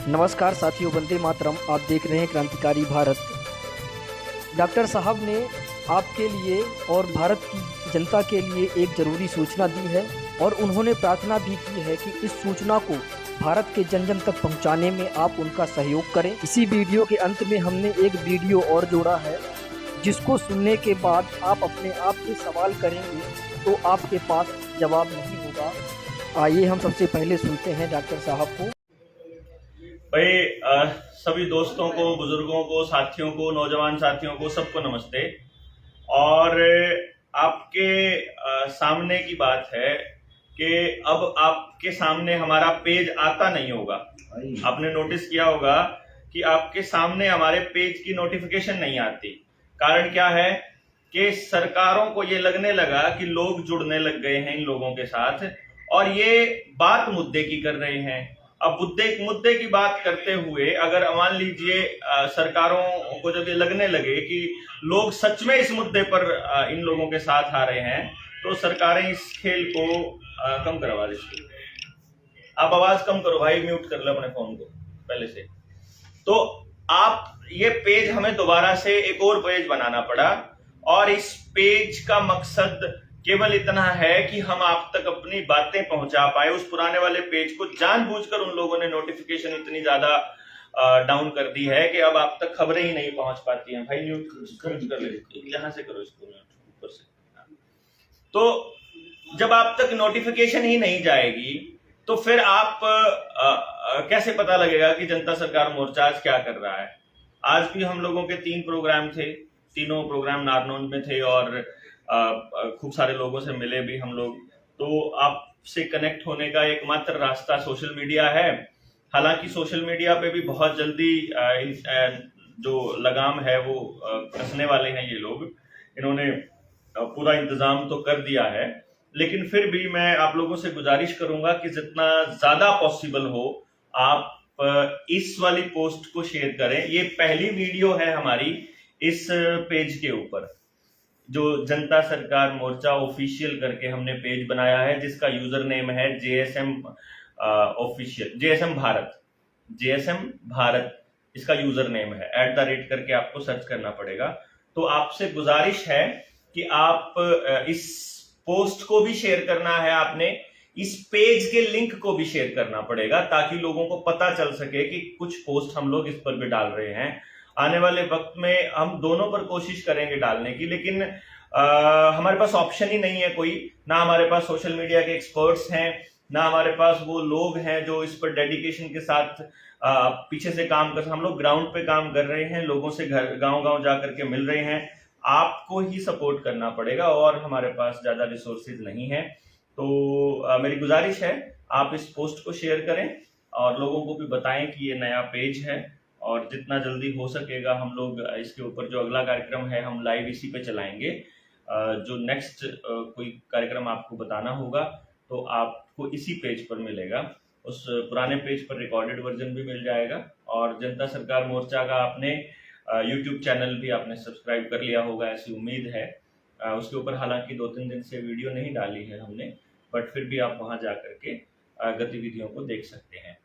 नमस्कार साथियों, वंदे मातरम। आप देख रहे हैं क्रांतिकारी भारत। डॉक्टर साहब ने आपके लिए और भारत की जनता के लिए एक ज़रूरी सूचना दी है और उन्होंने प्रार्थना भी की है कि इस सूचना को भारत के जन जन तक पहुंचाने में आप उनका सहयोग करें। इसी वीडियो के अंत में हमने एक वीडियो और जोड़ा है, जिसको सुनने के बाद आप अपने आप से सवाल करेंगे तो आपके पास जवाब नहीं होगा। आइए हम सबसे पहले सुनते हैं डॉक्टर साहब को। भाई सभी दोस्तों को, बुजुर्गों को, साथियों को, नौजवान साथियों को, सबको नमस्ते। और आपके सामने की बात है कि अब आपके सामने हमारा पेज आता नहीं होगा। आपने नोटिस किया होगा कि आपके सामने हमारे पेज की नोटिफिकेशन नहीं आती। कारण क्या है कि सरकारों को ये लगने लगा कि लोग जुड़ने लग गए हैं इन लोगों के साथ और ये बात मुद्दे की कर रहे हैं। अब मुद्दे की बात करते हुए अगर मान लीजिए सरकारों को जब ये लगने लगे कि लोग सच में इस मुद्दे पर इन लोगों के साथ आ रहे हैं, तो सरकारें इस खेल को कम करवा देती। आप आवाज कम करो भाई, म्यूट कर लो अपने फोन को पहले से। तो आप ये पेज हमें दोबारा से एक और पेज बनाना पड़ा और इस पेज का मकसद केवल इतना है कि हम आप तक अपनी बातें पहुंचा पाए। उस पुराने वाले पेज को जानबूझकर उन लोगों ने नोटिफिकेशन इतनी ज्यादा डाउन कर दी है कि अब आप तक खबरें ही नहीं पहुंच पाती हैं। भाई न्यूज कर ले, यहां से करो इसको ऊपर से। तो जब आप तक नोटिफिकेशन ही नहीं जाएगी तो फिर आप कैसे पता लगेगा कि जनता सरकार मोर्चा आज क्या कर रहा है। आज भी हम लोगों के 3 प्रोग्राम थे, तीनों प्रोग्राम नारनौंद में थे और खूब सारे लोगों से मिले भी हम लोग। तो आपसे कनेक्ट होने का एकमात्र रास्ता सोशल मीडिया है। हालांकि सोशल मीडिया पे भी बहुत जल्दी जो लगाम है वो कसने वाले हैं ये लोग। इन्होंने पूरा इंतजाम तो कर दिया है, लेकिन फिर भी मैं आप लोगों से गुजारिश करूंगा कि जितना ज्यादा पॉसिबल हो आप इस वाली पोस्ट को शेयर करें। ये पहली वीडियो है हमारी इस पेज के ऊपर, जो जनता सरकार मोर्चा ऑफिशियल करके हमने पेज बनाया है, जिसका यूजर नेम है JSM ऑफिशियल, JSM भारत इसका यूजर नेम है। @ करके आपको सर्च करना पड़ेगा। तो आपसे गुजारिश है कि आप इस पोस्ट को भी शेयर करना है, आपने इस पेज के लिंक को भी शेयर करना पड़ेगा ताकि लोगों को पता चल सके कि कुछ पोस्ट हम लोग इस पर भी डाल रहे हैं। आने वाले वक्त में हम दोनों पर कोशिश करेंगे डालने की, लेकिन हमारे पास ऑप्शन ही नहीं है कोई। ना हमारे पास सोशल मीडिया के एक्सपर्ट्स हैं, ना हमारे पास वो लोग हैं जो इस पर डेडिकेशन के साथ पीछे से काम कर। हम लोग ग्राउंड पे काम कर रहे हैं, लोगों से गांव जा करके मिल रहे हैं। आपको ही सपोर्ट करना पड़ेगा और हमारे पास ज्यादा रिसोर्सेज नहीं है। तो मेरी गुजारिश है आप इस पोस्ट को शेयर करें और लोगों को भी बताएं कि ये नया पेज है और जितना जल्दी हो सकेगा हम लोग इसके ऊपर जो अगला कार्यक्रम है हम लाइव इसी पे चलाएंगे। जो नेक्स्ट कोई कार्यक्रम आपको बताना होगा तो आपको इसी पेज पर मिलेगा। उस पुराने पेज पर रिकॉर्डेड वर्जन भी मिल जाएगा और जनता सरकार मोर्चा का आपने यूट्यूब चैनल भी आपने सब्सक्राइब कर लिया होगा, ऐसी उम्मीद है। उसके ऊपर हालांकि 2-3 दिन से वीडियो नहीं डाली है हमने, बट फिर भी आप वहां जा करके गतिविधियों को देख सकते हैं।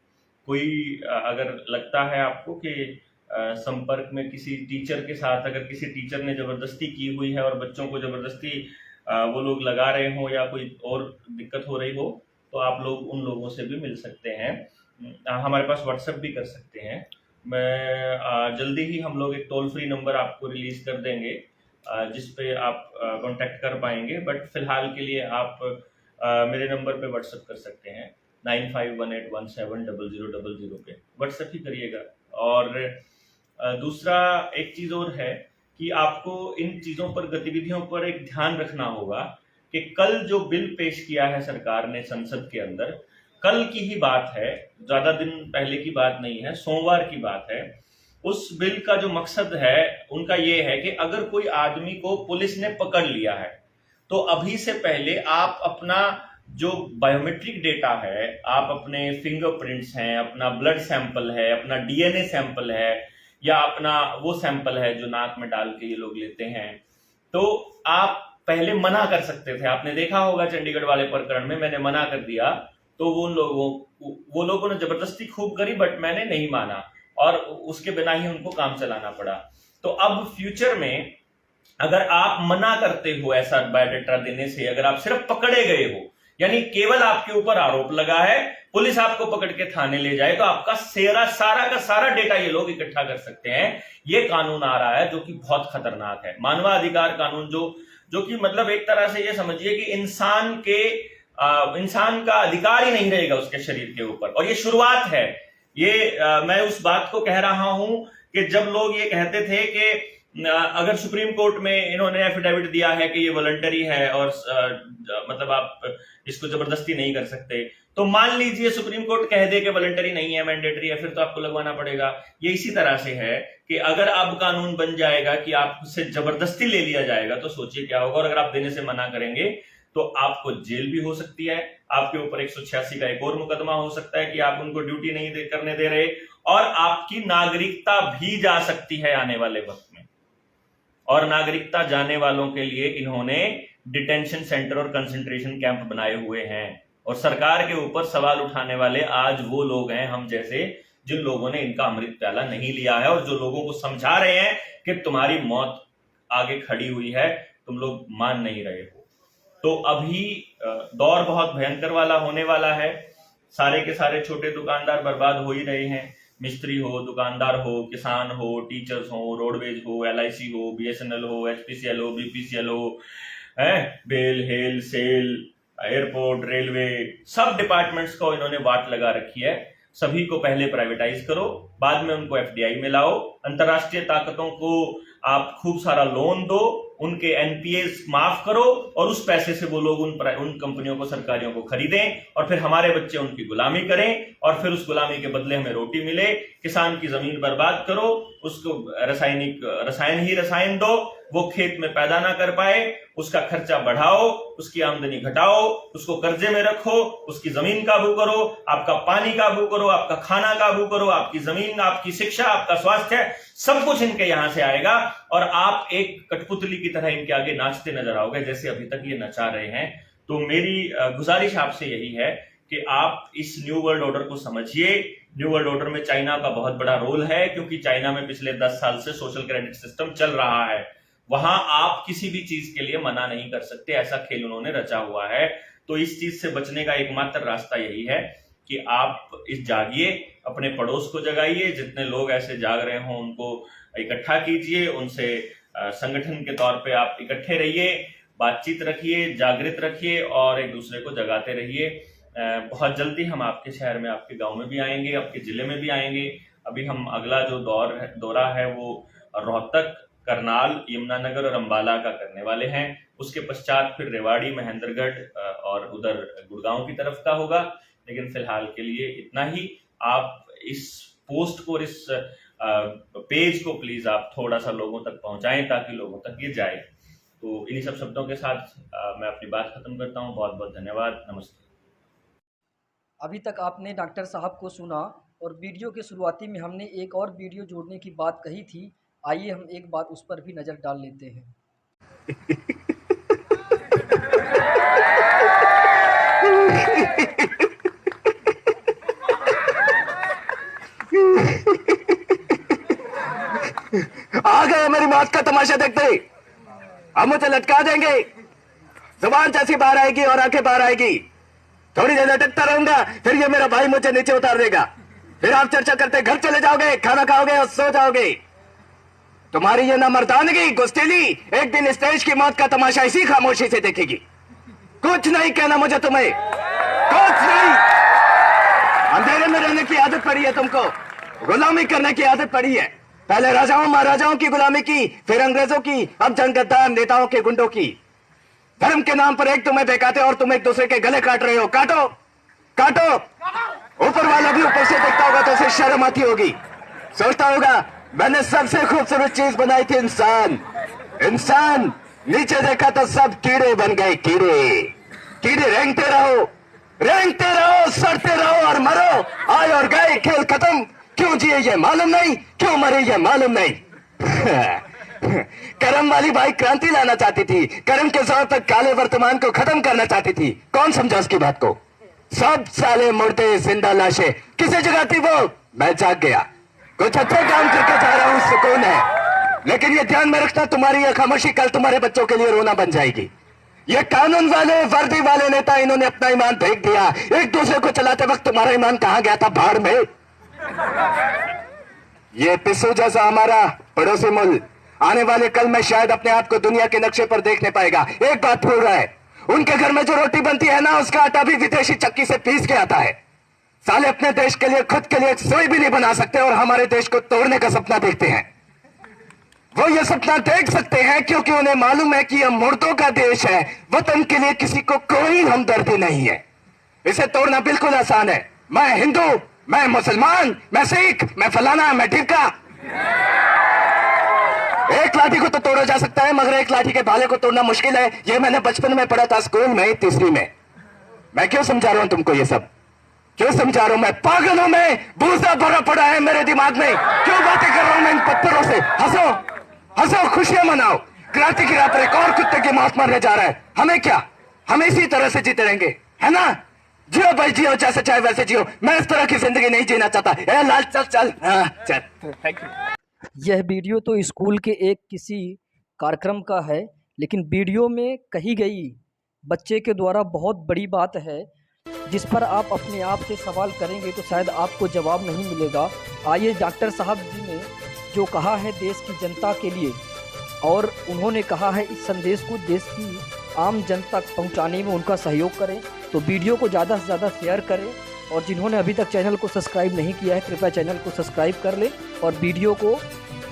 कोई अगर लगता है आपको कि संपर्क में किसी टीचर के साथ, अगर किसी टीचर ने जबरदस्ती की हुई है और बच्चों को जबरदस्ती वो लोग लगा रहे हो या कोई और दिक्कत हो रही हो, तो आप लोग उन लोगों से भी मिल सकते हैं। हमारे पास व्हाट्सएप भी कर सकते हैं। मैं जल्दी ही हम लोग एक टोल फ्री नंबर आपको रिलीज कर देंगे जिस पे आप कांटेक्ट कर पाएंगे। बट फिलहाल के लिए आप मेरे नंबर पे व्हाट्सएप कर सकते हैं 9518170000 पे व्हाट्सएप ही करिएगा। और दूसरा एक चीज और है कि आपको इन चीजों पर, गतिविधियों पर एक ध्यान रखना होगा कि कल जो बिल पेश किया है सरकार ने संसद के अंदर, कल की ही बात है, ज्यादा दिन पहले की बात नहीं है, सोमवार की बात है। उस बिल का जो मकसद है उनका ये है कि अगर कोई आदमी को पुलिस ने पकड़ लिया है तो अभी से पहले आप अपना जो बायोमेट्रिक डेटा है, आप अपने फिंगरप्रिंट्स हैं, अपना ब्लड सैंपल है, अपना DNA सैंपल है, या अपना वो सैंपल है जो नाक में डाल के ये लोग लेते हैं, तो आप पहले मना कर सकते थे। आपने देखा होगा चंडीगढ़ वाले प्रकरण में मैंने मना कर दिया तो वो उन लोगों वो लोगों ने जबरदस्ती खूब करी, बट मैंने नहीं माना और उसके बिना ही उनको काम चलाना पड़ा। तो अब फ्यूचर में अगर आप मना करते हो ऐसा बायोडाटा देने से, अगर आप सिर्फ पकड़े गए हो, यानी केवल आपके ऊपर आरोप लगा है, पुलिस आपको पकड़ के थाने ले जाए, तो आपका सारा का सारा डेटा ये लोग इकट्ठा कर सकते हैं। ये कानून आ रहा है जो कि बहुत खतरनाक है, मानवाधिकार कानून, जो कि मतलब एक तरह से ये समझिए कि इंसान का अधिकार ही नहीं रहेगा उसके शरीर के ऊपर। और ये शुरुआत है। मैं उस बात को कह रहा हूं कि जब लोग ये कहते थे कि अगर सुप्रीम कोर्ट में इन्होंने एफिडेविट दिया है कि ये वॉलंटरी है और मतलब आप इसको जबरदस्ती नहीं कर सकते, तो मान लीजिए सुप्रीम कोर्ट कह दे कि वॉलंटरी नहीं है, मैंडेटरी है, फिर तो आपको लगवाना पड़ेगा। ये इसी तरह से है कि अगर अब कानून बन जाएगा कि आपसे जबरदस्ती ले लिया जाएगा, तो सोचिए क्या होगा। और अगर आप देने से मना करेंगे तो आपको जेल भी हो सकती है, आपके ऊपर 186 का एक और मुकदमा हो सकता है कि आप उनको ड्यूटी नहीं करने दे रहे, और आपकी नागरिकता भी जा सकती है आने वाले वक्त में। और नागरिकता जाने वालों के लिए इन्होंने डिटेंशन सेंटर और कंसंट्रेशन कैंप बनाए हुए हैं। और सरकार के ऊपर सवाल उठाने वाले आज वो लोग हैं, हम जैसे, जिन लोगों ने इनका अमृत प्याला नहीं लिया है और जो लोगों को समझा रहे हैं कि तुम्हारी मौत आगे खड़ी हुई है, तुम लोग मान नहीं रहे हो। तो अभी दौर बहुत भयंकर वाला होने वाला है। सारे के सारे छोटे दुकानदार बर्बाद हो ही रहे हैं। मिस्त्री हो, दुकानदार हो, किसान हो, टीचर्स हो, रोडवेज हो, LIC हो, BSNL हो, HPCL हो, BPCL हो, बेल, हेल, सेल, एयरपोर्ट, रेलवे, सब डिपार्टमेंट्स को इन्होंने वाट लगा रखी है। सभी को पहले प्राइवेटाइज करो, बाद में उनको FDI में लाओ, अंतरराष्ट्रीय ताकतों को आप खूब सारा लोन दो, उनके NPAs माफ करो, और उस पैसे से वो लोग उन कंपनियों को, सरकारियों को खरीदें, और फिर हमारे बच्चे उनकी गुलामी करें, और फिर उस गुलामी के बदले हमें रोटी मिले। किसान की जमीन बर्बाद करो, उसको रसायन दो, वो खेत में पैदा ना कर पाए, उसका खर्चा बढ़ाओ, उसकी आमदनी घटाओ, उसको कर्जे में रखो, उसकी जमीन काबू करो, आपका पानी काबू करो, आपका खाना काबू करो, आपकी जमीन, आपकी शिक्षा, आपका स्वास्थ्य, सब कुछ इनके यहां से आएगा। और आप एक कठपुतली की तरह इनके आगे नाचते नजर आओगे, जैसे अभी तक ये नचा रहे हैं। तो मेरी गुजारिश आपसे यही है कि आप इस न्यू वर्ल्ड ऑर्डर को समझिए। न्यू वर्ल्ड ऑर्डर में चाइना का बहुत बड़ा रोल है, क्योंकि चाइना में पिछले 10 साल से सोशल क्रेडिट सिस्टम चल रहा है। वहां आप किसी भी चीज के लिए मना नहीं कर सकते, ऐसा खेल उन्होंने रचा हुआ है। तो इस चीज से बचने का एकमात्र रास्ता यही है कि आप जागिए, अपने पड़ोस को जगाइए, जितने लोग ऐसे जाग रहे हों उनको इकट्ठा कीजिए, उनसे संगठन के तौर पे आप इकट्ठे रहिए, बातचीत रखिए, जागृत रखिए और एक दूसरे को जगाते रहिए। बहुत जल्दी हम आपके शहर में, आपके गांव में भी आएंगे, आपके जिले में भी आएंगे। अभी हम अगला जो दौरा है वो रोहतक, करनाल, यमुनानगर और अंबाला का करने वाले हैं। उसके पश्चात फिर रेवाड़ी, महेंद्रगढ़ और उधर गुड़गांव की तरफ का होगा। लेकिन फिलहाल के लिए इतना ही। आप इस पोस्ट को और इस पेज को प्लीज आप थोड़ा सा लोगों तक पहुंचाएं, ताकि लोगों तक ये जाए। तो इन्हीं सब शब्दों के साथ मैं अपनी बात खत्म करता हूं। बहुत बहुत धन्यवाद। नमस्ते। अभी तक आपने डॉक्टर साहब को सुना, और वीडियो के शुरुआती में हमने एक और वीडियो जोड़ने की बात कही थी। आइए हम एक बात उस पर भी नज़र डाल लेते हैं। आ गए मेरी मौत का तमाशा देखते, अब मुझे लटका देंगे। जुबान जैसी बाहर आएगी और आंखें बाहर आएगी। थोड़ी देर लटकता रहूंगा, फिर ये मेरा भाई मुझे नीचे उतार देगा। फिर आप चर्चा करते घर चले जाओगे, खाना खाओगे और सो जाओगे। तुम्हारी ये ना मर्दानगी, गुस्तीली, एक दिन स्टेज की मौत का तमाशा इसी खामोशी से देखेगी। कुछ नहीं कहना मुझे तुम्हें, कुछ नहीं। अंधेरे में रहने की आदत पड़ी है तुमको, गुलामी करने की आदत पड़ी है। पहले राजाओं महाराजाओं की गुलामी की, फिर अंग्रेजों की, अब जनगद्दार नेताओं के गुंडों की। धर्म के नाम पर एक तुम्हें बहकाते और तुम एक दूसरे के गले काट रहे हो। काटो काटो। ऊपर वाला भी ऊपर से देखता होगा तो उसे शर्म आती होगी। सोचता होगा मैंने सबसे खूबसूरत चीज बनाई थी, इंसान। इंसान नीचे देखा तो सब कीड़े बन गए। कीड़े रेंगते रहो, सड़ते रहो और मरो। आए और गए, खेल खत्म। क्यों जिए ये मालूम नहीं, क्यों मरे ये मालूम नहीं। करम वाली बाई क्रांति लाना चाहती थी, करम के जोर तक काले वर्तमान को खत्म करना चाहती थी। कौन समझा उसकी बात को? सब साले मुर्दे जिंदा लाशें। किसी जगह थी वो, मैं जाग गया। कुछ अच्छे काम करके जा रहा हूं, सुकून है। लेकिन ये ध्यान में रखना, तुम्हारी ये खामोशी कल तुम्हारे बच्चों के लिए रोना बन जाएगी। ये कानून वाले, वर्दी वाले नेता, इन्होंने अपना ईमान फेंक दिया। एक दूसरे को चलाते वक्त तुम्हारा ईमान कहां गया था? भाड़ में। ये पिस्सू जैसा हमारा पड़ोसी मुल्क आने वाले कल में शायद अपने आप को दुनिया के नक्शे पर देखने पाएगा। एक बात भूल रहा है, उनके घर में जो रोटी बनती है ना, उसका आटा भी विदेशी चक्की से पीस के आता है। साले अपने देश के लिए, खुद के लिए एक सुई भी नहीं बना सकते और हमारे देश को तोड़ने का सपना देखते हैं। वो ये सपना देख सकते हैं क्योंकि उन्हें मालूम है कि यह मुर्दों का देश है। वतन के लिए किसी को कोई हमदर्दी नहीं है। इसे तोड़ना बिल्कुल आसान है। मैं हिंदू, मैं मुसलमान, मैं सिख, मैं फलाना, मैं ढिमका। एक लाठी को तो तोड़ा जा सकता है, मगर एक लाठी के भाले को तोड़ना मुश्किल है। ये मैंने बचपन में पढ़ा था, स्कूल में, तीसरी में। मैं क्यों समझा रहा हूं तुमको ये सब? क्यों समझा रहा हूं? मैं पागल हूं, मैं भूसा भरा पड़ा है मेरे दिमाग में। क्यों बातें कर रहा हूं मैं इन पत्थरों से? हंसो, हंसो, खुशियां मनाओ। क्रांति की राह पर एक और कुत्ते की मौत मरने जा रहा है। हमें क्या, हम इसी तरह से जीते रहेंगे, है ना? जियो भाई जियो, जैसे चाहे वैसे जियो। मैं इस तरह की जिंदगी नहीं जीना चाहता। ए लाल, चल चल। हाँ चल। Thank you. यह वीडियो तो स्कूल के एक किसी कार्यक्रम का है, लेकिन वीडियो में कही गई बच्चे के द्वारा बहुत बड़ी बात है, जिस पर आप अपने आप से सवाल करेंगे तो शायद आपको जवाब नहीं मिलेगा। आइए, डॉक्टर साहब जी ने जो कहा है देश की जनता के लिए, और उन्होंने कहा है इस संदेश को देश की आम जनता तक पहुंचाने में उनका सहयोग करें। तो वीडियो को ज़्यादा से ज़्यादा शेयर करें, और जिन्होंने अभी तक चैनल को सब्सक्राइब नहीं किया है कृपया चैनल को सब्सक्राइब कर लें और वीडियो को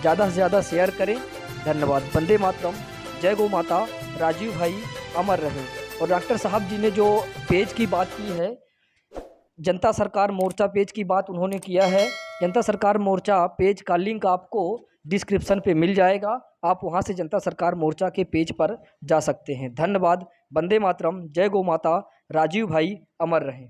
ज़्यादा से ज़्यादा शेयर करें। धन्यवाद। वंदे मातरम, जय गौ माता, राजीव भाई अमर रहे। और डॉक्टर साहब जी ने जो पेज की बात की है, जनता सरकार मोर्चा पेज की बात उन्होंने किया है। जनता सरकार मोर्चा पेज का लिंक आपको डिस्क्रिप्शन पे मिल जाएगा, आप वहां से जनता सरकार मोर्चा के पेज पर जा सकते हैं। धन्यवाद। वंदे मातरम, जय गौ माता, राजीव भाई अमर रहे।